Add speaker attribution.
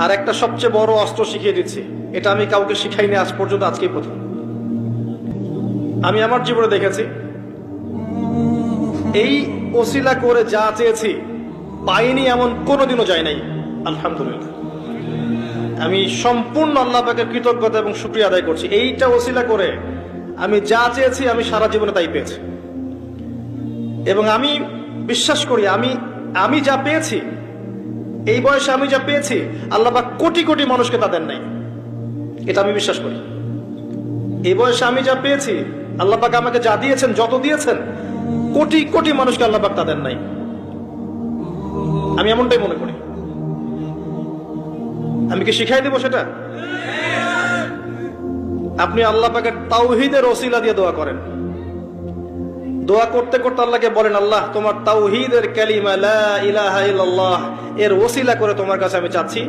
Speaker 1: আর একটা সবচেয়ে বড় অস্ত্র শিখিয়ে দিচ্ছি, এটা আমি কাউকে শিখাইনি আজ পর্যন্ত, আজকেই প্রথম। আমি আমার জীবনে দেখেছি এই ওসিলা করে যা চেয়েছি পাইনি এমন কোনোদিনও যায় নাই। আলহামদুলিল্লাহ, আমি সম্পূর্ণ আল্লাহ পাকের কৃতজ্ঞতা এবং শুকরিয়া আদায় করছি। এইটা ওসিলা করে আমি যা চেয়েছি আমি সারা জীবনে তাই পেয়েছি। এবং আমি বিশ্বাস করি আমি যা পেয়েছি, এই বয়সে আমি যা পেয়েছি, আল্লাহ পাক কোটি কোটি মানুষকে তা দেন নাই। এটা আমি বিশ্বাস করি। এই বয়সে আমি যা পেয়েছি, আল্লাহ পাক আমাকে যা দিয়েছেন, যত দিয়েছেন, কোটি কোটি মানুষকে আল্লাহ পাক তা দেন নাই। আমি এমনটাই মনে করি। আমি কি শিখাই দেব সেটা? আপনি আল্লাহ পাকের তাওহীদের ওসিলা দিয়ে দোয়া করেন। দোয়া করতে করতে আল্লাহকে বলেন, আল্লাহ তোমার তাওহীদের কালিমা লা ইলাহা ইল্লাল্লাহ এর ওসিলা করে তোমার কাছে আমি চাচ্ছি